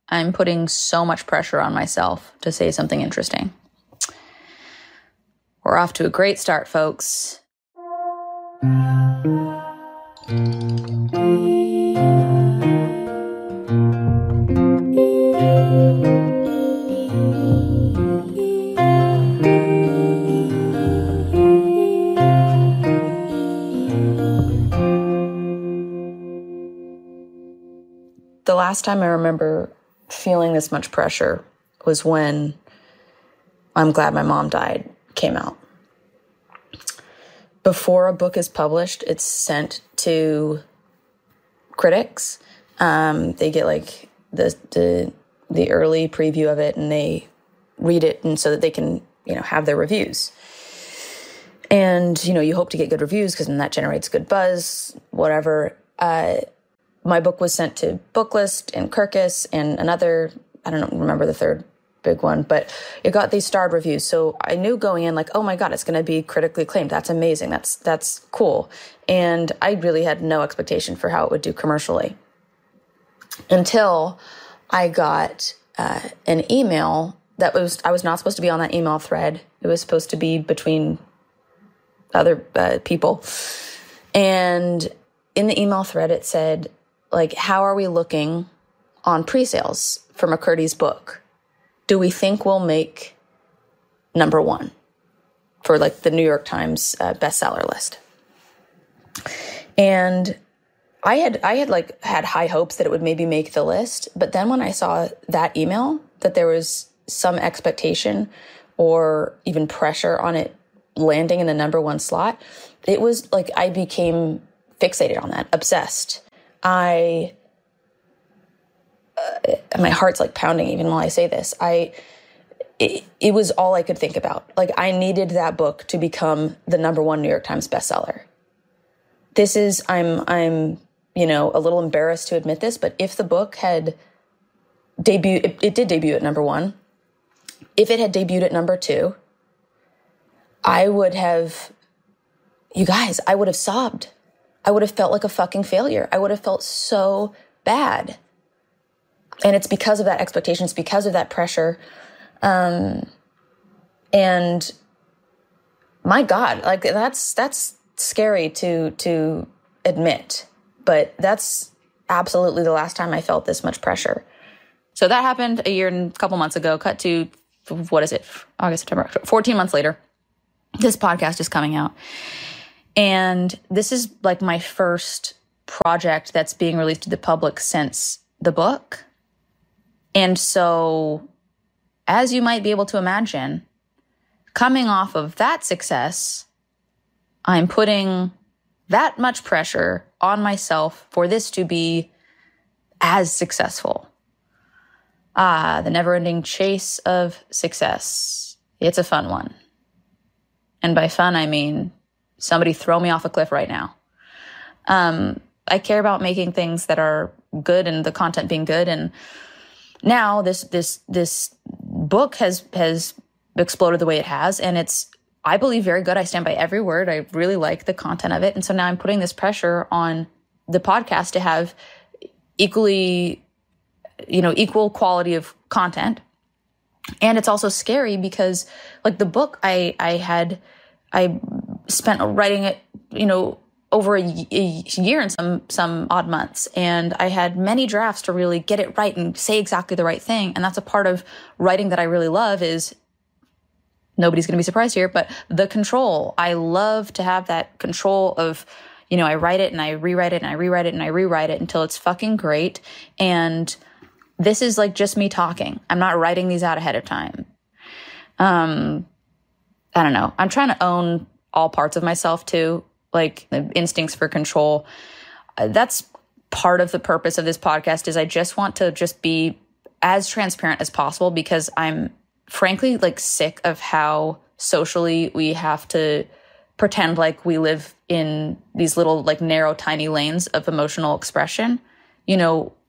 I'm putting so much pressure on myself to say something interesting. We're off to a great start, folks. The last time I remember feeling this much pressure was when I'm Glad My Mom Died came out. Before a book is published, it's sent to critics. They get like the early preview of it, and they read it, and so that they can have their reviews. And you hope to get good reviews because then that generates good buzz, whatever. My book was sent to Booklist and Kirkus and another, I don't remember the third big one, but it got these starred reviews. So I knew going in like, oh my God, it's going to be critically acclaimed. That's amazing. That's cool. And I really had no expectation for how it would do commercially until I got an email I was not supposed to be on that email thread. It was supposed to be between other people. And in the email thread, it said, like, how are we looking on pre-sales for McCurdy's book? Do we think we'll make number one for like the New York Times bestseller list? And I had had high hopes that it would maybe make the list. But then when I saw that email, that there was some expectation or even pressure on it landing in the number one slot, it was like I became fixated on that, obsessed. My heart's like pounding even while I say this. It was all I could think about. Like, I needed that book to become the number one New York Times bestseller. I'm a little embarrassed to admit this, but if the book had debuted, it did debut at number one. If it had debuted at number two, I would have sobbed. I would have felt like a fucking failure. I would have felt so bad. And it's because of that expectation. It's because of that pressure. And my God, like that's scary to admit, but that's absolutely the last time I felt this much pressure. So that happened a year and a couple months ago. Cut to, what is it? August, September, 14 months later, this podcast is coming out. And this is like my first project that's being released to the public since the book. And so, as you might be able to imagine, coming off of that success, I'm putting that much pressure on myself for this to be as successful. The never-ending chase of success. It's a fun one. And by fun, I mean, somebody throw me off a cliff right now. I care about making things that are good and the content being good. And now this book has exploded the way it has. And it's, I believe, very good. I stand by every word. I really like the content of it. And so now I'm putting this pressure on the podcast to have equal quality of content. And it's also scary because, like, the book I spent writing it, over a year and some odd months. And I had many drafts to really get it right and say exactly the right thing. And that's a part of writing that I really love is, nobody's going to be surprised here, but the control. I love to have that control of, I write it and I rewrite it and I rewrite it and I rewrite it until it's fucking great. And this is like just me talking. I'm not writing these out ahead of time. I don't know. I'm trying to own all parts of myself too, like the instincts for control. That's part of the purpose of this podcast is I just want to just be as transparent as possible because I'm frankly like sick of how socially we have to pretend like we live in these little like narrow, tiny lanes of emotional expression,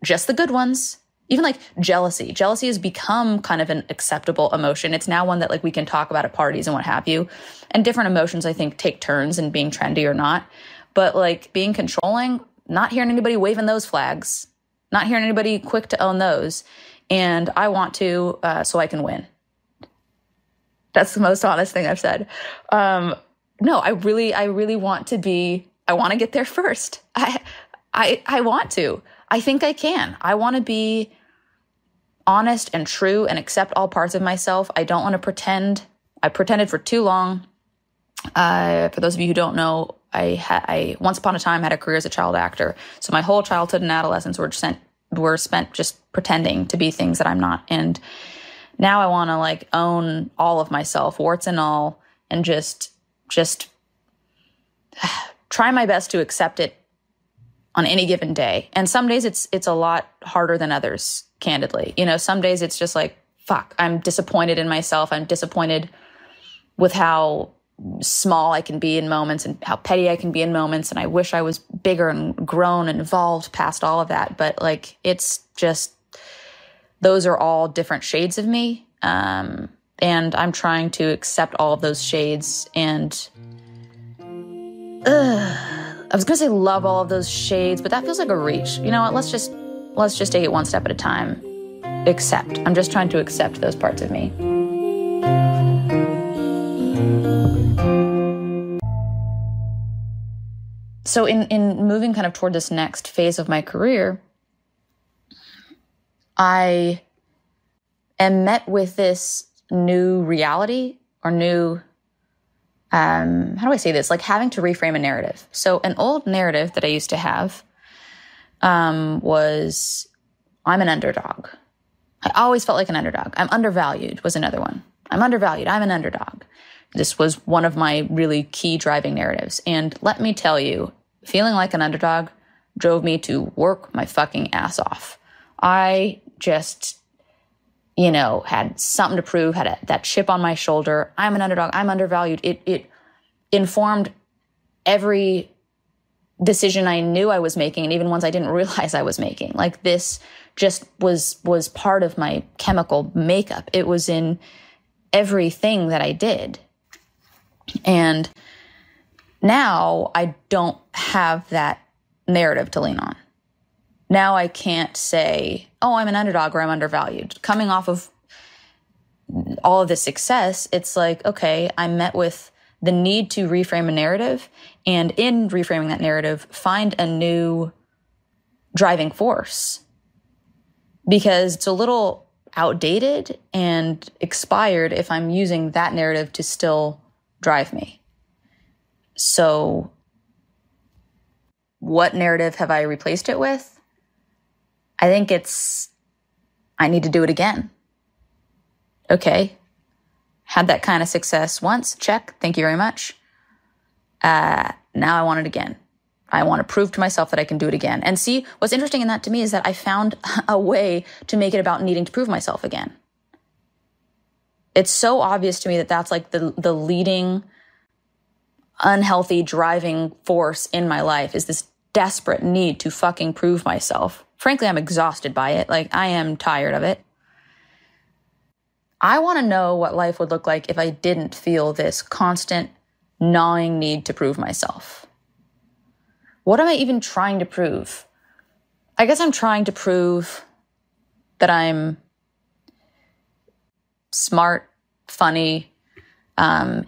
just the good ones. Even like jealousy. Jealousy has become kind of an acceptable emotion. It's now one that like we can talk about at parties and what have you. And different emotions, I think, take turns in being trendy or not. But like being controlling, not hearing anybody waving those flags, not hearing anybody quick to own those. and I want to so I can win. That's the most honest thing I've said. No, I really want to be, I want to get there first. I want to. I think I can. I want to be honest and true and accept all parts of myself. I don't want to pretend. I pretended for too long. For those of you who don't know, I once upon a time had a career as a child actor. So my whole childhood and adolescence were spent just pretending to be things that I'm not. And now I want to like own all of myself, warts and all, and just try my best to accept it on any given day. And some days it's a lot harder than others, candidly. You know, some days it's just like, fuck, I'm disappointed in myself. I'm disappointed with how small I can be in moments and how petty I can be in moments. And I wish I was bigger and grown and evolved past all of that. But like, it's just, those are all different shades of me. And I'm trying to accept all of those shades and, I was going to say love all of those shades, but that feels like a reach. You know what? Let's just take it one step at a time. Accept. I'm just trying to accept those parts of me. So in moving kind of toward this next phase of my career, I am met with this new reality or new, how do I say this? Like having to reframe a narrative. So an old narrative that I used to have was I'm an underdog. I always felt like an underdog. I'm undervalued was another one. I'm undervalued. I'm an underdog. This was one of my really key driving narratives. And let me tell you, feeling like an underdog drove me to work my fucking ass off. I just, had something to prove, had that chip on my shoulder. I'm an underdog. I'm undervalued. It informed every decision I knew I was making, and even ones I didn't realize I was making. Like this just was part of my chemical makeup. It was in everything that I did. And now I don't have that narrative to lean on. Now I can't say, oh, I'm an underdog or I'm undervalued. Coming off of all of this success, it's like, okay, I'm met with the need to reframe a narrative, and in reframing that narrative, find a new driving force. Because it's a little outdated and expired if I'm using that narrative to still drive me. So what narrative have I replaced it with? I think I need to do it again. Okay. Had that kind of success once. Check. Thank you very much. Now I want it again. I want to prove to myself that I can do it again. And see, what's interesting in that to me is that I found a way to make it about needing to prove myself again. It's so obvious to me that that's like the leading unhealthy driving force in my life is this desperate need to fucking prove myself. Frankly, I'm exhausted by it. Like, I am tired of it. I want to know what life would look like if I didn't feel this constant gnawing need to prove myself. What am I even trying to prove? I guess I'm trying to prove that I'm smart, funny,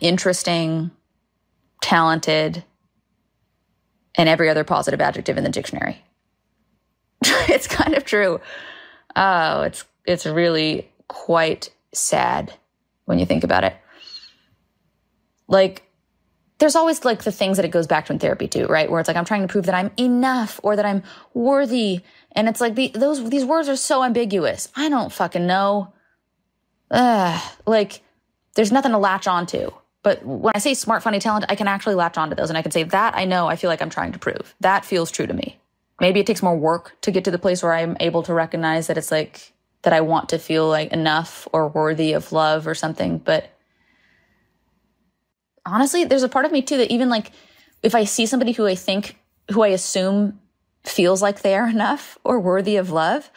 interesting, talented, and every other positive adjective in the dictionary. It's kind of true. Oh, it's really quite sad when you think about it. Like, there's always like the things that it goes back to in therapy too, right? Where it's like, I'm trying to prove that I'm enough or that I'm worthy. And it's like these words are so ambiguous. I don't fucking know. Like, there's nothing to latch onto. But when I say smart, funny, talented, I can actually latch onto those. And I can say that I know I feel like I'm trying to prove. That feels true to me. Maybe it takes more work to get to the place where I'm able to recognize that it's like that I want to feel like enough or worthy of love or something. But honestly, there's a part of me too that even like if I see somebody who I assume feels like they are enough or worthy of love,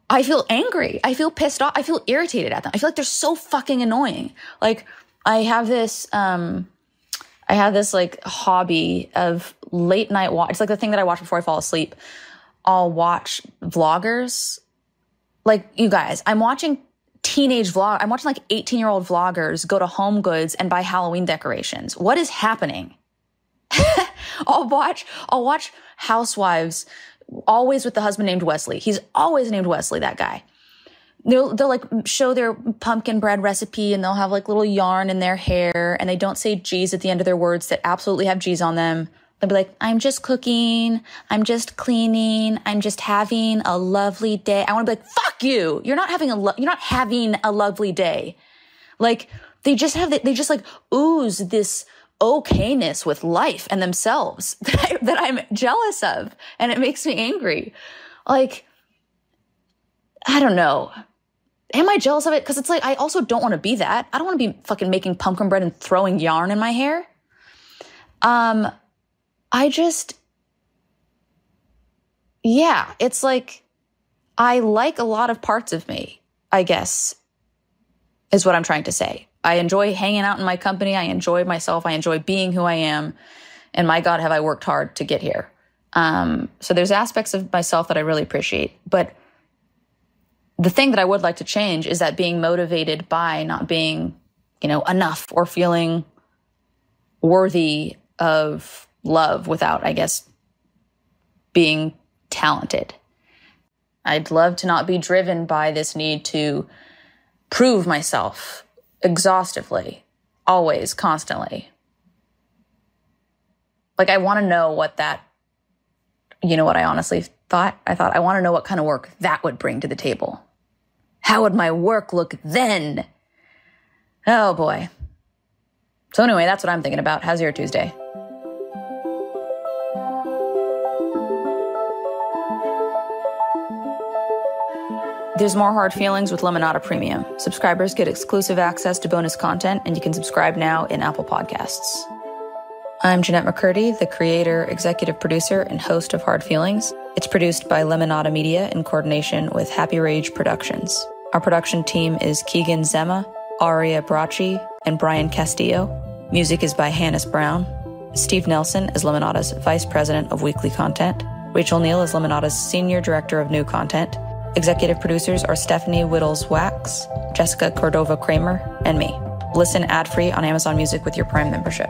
I feel angry. I feel pissed off. I feel irritated at them. I feel like they're so fucking annoying. Like, I have this like hobby of late night watch. It's like the thing that I watch before I fall asleep. I'll watch vloggers, Like, you guys, I'm watching I'm watching like 18-year-old vloggers go to Home Goods and buy Halloween decorations. What is happening? I'll watch Housewives, always with the husband named Wesley. He's always named Wesley, that guy. They'll like show their pumpkin bread recipe, and they'll have like little yarn in their hair, and they don't say G's at the end of their words that absolutely have G's on them. They'll be like, I'm just cooking, I'm just cleaning, I'm just having a lovely day. I want to be like, fuck you. You're not having a lovely day. Like, they just like ooze this okayness with life and themselves that I'm jealous of, and it makes me angry. Like, I don't know. Am I jealous of it? Because it's like, I also don't want to be that. I don't want to be fucking making pumpkin bread and throwing yarn in my hair. It's like, I like a lot of parts of me, I guess, is what I'm trying to say. I enjoy hanging out in my company. I enjoy myself. I enjoy being who I am. And my God, have I worked hard to get here. So there's aspects of myself that I really appreciate. But the thing that I would like to change is that being motivated by not being, enough or feeling worthy of love without, I guess, being talented. I'd love to not be driven by this need to prove myself exhaustively, always, constantly. Like, I want to know what that, what I honestly thought? I want to know what kind of work that would bring to the table. How would my work look then? Oh boy. So anyway, that's what I'm thinking about. How's your Tuesday? There's more Hard Feelings with Lemonada Premium. Subscribers get exclusive access to bonus content, and you can subscribe now in Apple Podcasts. I'm Jennette McCurdy, the creator, executive producer, and host of Hard Feelings. It's produced by Lemonada Media in coordination with Happy Rage Productions. Our production team is Keegan Zema, Aria Bracci, and Brian Castillo. Music is by Hannes Brown. Steve Nelson is Lemonada's Vice President of Weekly Content. Rachel Neal is Lemonada's Senior Director of New Content. Executive producers are Stephanie Whittles-Wax, Jessica Cordova-Kramer, and me. Listen ad-free on Amazon Music with your Prime membership.